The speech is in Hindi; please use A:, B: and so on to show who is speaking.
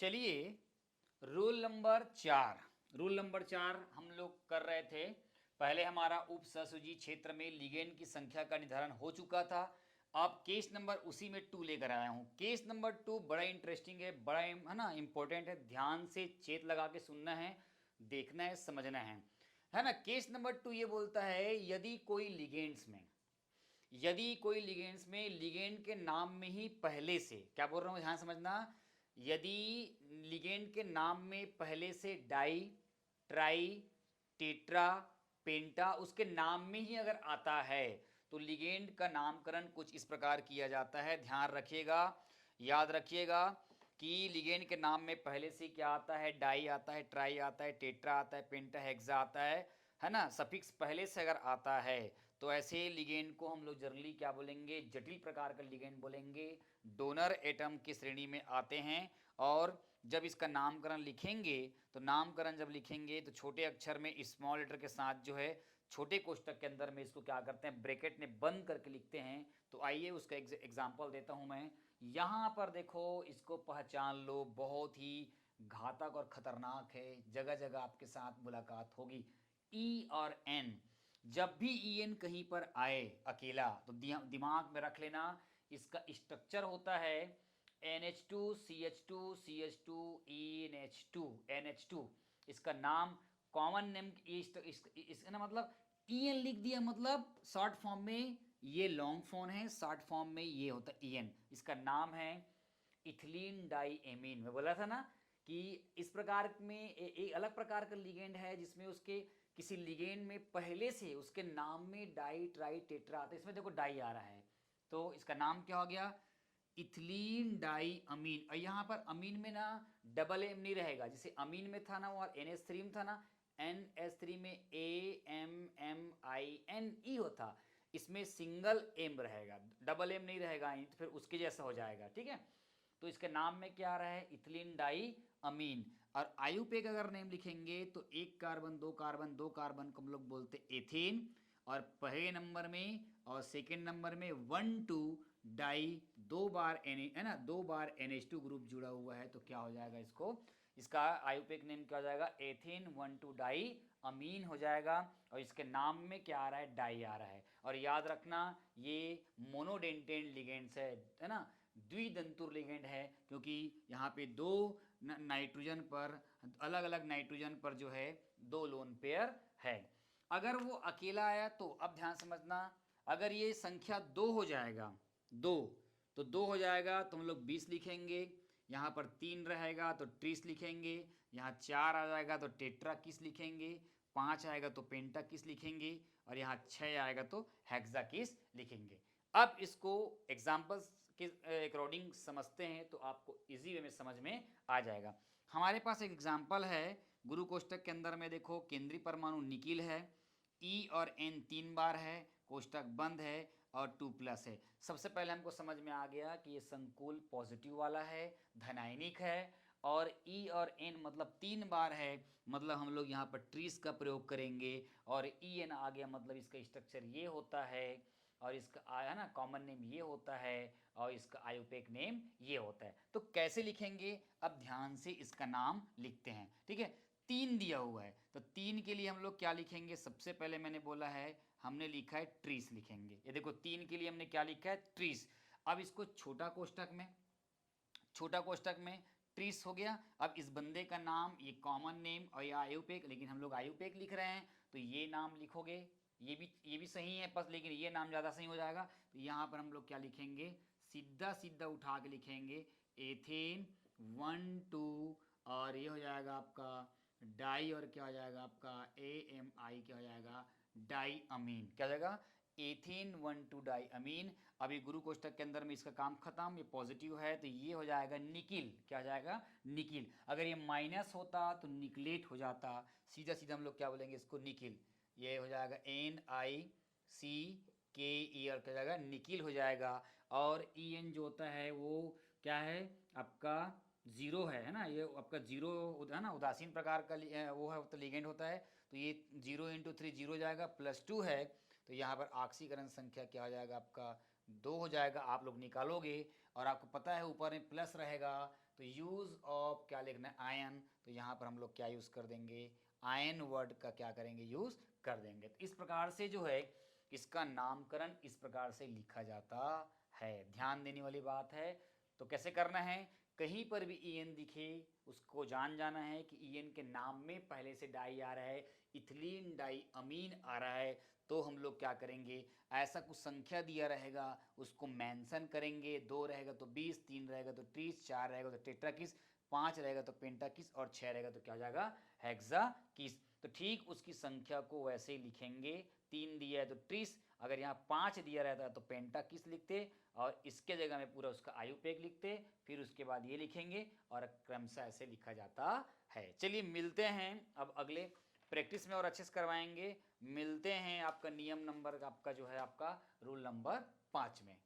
A: चलिए, रूल नंबर 4 हम लोग कर रहे थे। पहले हमारा उप सहसुजी क्षेत्र में लिगेंड की संख्या का निर्धारण हो चुका था। अब केस नंबर उसी में 2 लेकर आया हूँ। केस नंबर 2 बड़ा इंटरेस्टिंग है, बड़ा है ना, इंपॉर्टेंट है। ध्यान से चेत लगा के सुनना है, देखना है, समझना है ना। केस नंबर 2 ये बोलता है, यदि कोई लिगेंड्स में लिगेंड के नाम में ही पहले से, क्या बोल रहा हूँ ध्यान समझना, यदि लिगेंड के नाम में पहले से डाई, ट्राई, टेट्रा, पेंटा उसके नाम में ही अगर आता है तो लिगेंड का नामकरण कुछ इस प्रकार किया जाता है। ध्यान रखिएगा, याद रखिएगा कि लिगेंड के नाम में पहले से क्या आता है, डाई आता है, ट्राई आता है, टेट्रा आता है, पेंटा हेक्सा आता है ना। सफिक्स पहले से अगर आता है तो ऐसे लिगेंड को हम लोग जनरली क्या बोलेंगे, जटिल प्रकार का लिगेंड बोलेंगे, डोनर एटम की श्रेणी में आते हैं। और जब इसका नामकरण लिखेंगे तो नामकरण जब लिखेंगे तो छोटे अक्षर में स्मॉल लेटर के साथ जो है छोटे कोष्टक के अंदर में इसको क्या करते हैं, ब्रैकेट में बंद करके लिखते हैं। तो आइए उसका एग्जाम्पल देता हूं मैं। यहाँ पर देखो, इसको पहचान लो, बहुत ही घातक और खतरनाक है, जगह जगह आपके साथ मुलाकात होगी। ई और एन, जब भी ई एन कहीं पर आए अकेला तो दिमाग में रख लेना, इसका स्ट्रक्चर होता है NH2 CH2 CH2 ENH2 NH2। इसका नाम कॉमन नेम इसका ना मतलब EN लिख दिया, मतलब शॉर्ट फॉर्म में ये लॉन्ग फॉर्म है, शॉर्ट फॉर्म में ये होता है EN। इसका नाम है इथिलीन डाई एमीन। मैं बोला था ना कि इस प्रकार में एक अलग प्रकार का लिगेंड है जिसमें उसके किसी लिगेंड में पहले से उसके नाम में डाई, ट्राई, टेट्रा आता है। इसमें देखो डाई आ रहा है तो इसका नाम क्या हो गया, इथिलीन डाई अमीन। और यहाँ पर अमीन में ना डबल एम नहीं रहेगा, जैसे अमीन में था ना वो, और NH3 में था ना, NH3 में AMMINE होता, इसमें सिंगल एम रहेगा, डबल एम नहीं रहेगा, तो फिर उसके जैसा हो जाएगा। ठीक है, तो इसके नाम में क्या आ रहा है, इथिलीन डाई अमीन। और आयुपेक अगर नेम लिखेंगे तो 1 कार्बन 2 कार्बन 2 कार्बन को हम लोग बोलते एथेन। और पहले नंबर में और सेकेंड नंबर में 1 2 डाई, 2 बार एन है ना, 2 बार NH2 ग्रुप जुड़ा हुआ है, तो क्या हो जाएगा, इसका आयुपेक नेम क्या हो जाएगा, एथेन 1 2 डाई अमीन हो जाएगा। और इसके नाम में क्या आ रहा है, डाई आ रहा है। और याद रखना ये मोनोडेंटेड लिगेंड्स है ना, द्विदंतुर लिगेंड है, क्योंकि यहाँ पे दो नाइट्रोजन पर, अलग अलग नाइट्रोजन पर जो है 2 लोन पेयर है। अगर वो अकेला आया तो अब ध्यान समझना, अगर ये संख्या 2 हो जाएगा, 2 तो 2 हो जाएगा तो हम लोग 20 लिखेंगे। यहाँ पर 3 रहेगा तो ट्रीस लिखेंगे। यहाँ 4 आ जाएगा तो टेट्रा किस लिखेंगे। 5 आएगा तो पेंटा किस लिखेंगे। और यहाँ 6 आएगा तो हेक्सा किस लिखेंगे। अब इसको एग्जाम्पल्स के अकॉर्डिंग समझते हैं तो आपको इजी वे में समझ में आ जाएगा। हमारे पास एक एग्जाम्पल है, गुरु कोष्टक के अंदर में देखो, केंद्रीय परमाणु निकिल है, ई और एन 3 बार है, कोष्टक बंद है और 2+ है। सबसे पहले हमको समझ में आ गया कि ये संकुल पॉजिटिव वाला है, धनायनिक है। और ई और एन मतलब 3 बार है, मतलब हम लोग यहाँ पर ट्रीस का प्रयोग करेंगे। और ई एन आ गया मतलब इसका स्ट्रक्चर ये होता है, और इसका आया ना कॉमन नेम ये होता है, और इसका आयुपेक नेम ये होता है। तो कैसे लिखेंगे, अब ध्यान से इसका नाम लिखते हैं। ठीक है, 3 दिया हुआ है तो 3 के लिए हम लोग क्या लिखेंगे, सबसे पहले मैंने बोला है हमने लिखा है ट्रीस लिखेंगे। ये देखो 3 के लिए हमने क्या लिखा है, ट्रीस। अब इसको छोटा कोष्टक में ट्रीस हो गया। अब इस बंदे का नाम, ये कॉमन नेम और ये आयुपेक, लेकिन हम लोग आयुपेक लिख रहे हैं तो ये नाम लिखोगे, ये भी सही है बस, लेकिन ये नाम ज़्यादा सही हो जाएगा। तो यहाँ पर हम लोग क्या लिखेंगे, सीधा सीधा उठा के लिखेंगे एथेन 1 2, और ये हो जाएगा आपका डाई, और क्या हो जाएगा आपका AMI, क्या हो जाएगा डाई अमीन, क्या हो जाएगा एथेन 1 2 डाई अमीन। अभी गुरु कोष्टक के अंदर में इसका काम खत्म, ये पॉजिटिव है तो ये हो जाएगा निकिल, क्या हो जाएगा निकिल। अगर ये माइनस होता तो निकलेट हो जाता, सीधा सीधा हम लोग क्या बोलेंगे इसको, निकिल। ये हो जाएगा NiCke, और क्या हो जाएगा निकिल हो जाएगा। और En जो होता है वो क्या है आपका, जीरो है ना, ये आपका जीरो है ना, उदासीन प्रकार का वो है तो लिगेंड होता है। तो ये 0 × 3 0 जाएगा, +2 है तो यहाँ पर ऑक्सीकरण संख्या क्या हो जाएगा आपका 2 हो जाएगा। आप लोग निकालोगे और आपको पता है ऊपर में प्लस रहेगा, तो यूज ऑफ क्या लिखना है, आयन, तो यहाँ पर हम लोग क्या यूज कर देंगे, आयन वर्ड का क्या करेंगे, यूज कर देंगे। तो इस प्रकार से जो है इसका नामकरण इस प्रकार से लिखा जाता है, ध्यान देने वाली बात है। तो कैसे करना है, कहीं पर भी ईएन दिखे उसको जान जाना है कि ईएन के नाम में पहले से डाई आ रहा है, इथिलीन डाई अमीन आ रहा है, तो हम लोग क्या करेंगे, ऐसा कुछ संख्या दिया रहेगा उसको मेंशन करेंगे, 2 रहेगा तो 20, 3 रहेगा तो 30, 4 रहेगा तो टेट्राकिस, 5 रहेगा तो पेंटाकिस और 6 रहेगा तो क्या हो जाएगा, हेक्साकिस। तो ठीक उसकी संख्या को वैसे ही लिखेंगे, 3 दिया है तो 30, अगर यहाँ 5 दिया रहता तो पेंटाकिस लिखते और इसके जगह में पूरा उसका आयुपेग लिखते, फिर उसके बाद ये लिखेंगे और क्रमशः ऐसे लिखा जाता है। चलिए मिलते हैं अब अगले प्रैक्टिस में और अच्छे से करवाएंगे। मिलते हैं आपका नियम नंबर आपका जो है आपका रूल नंबर 5 में।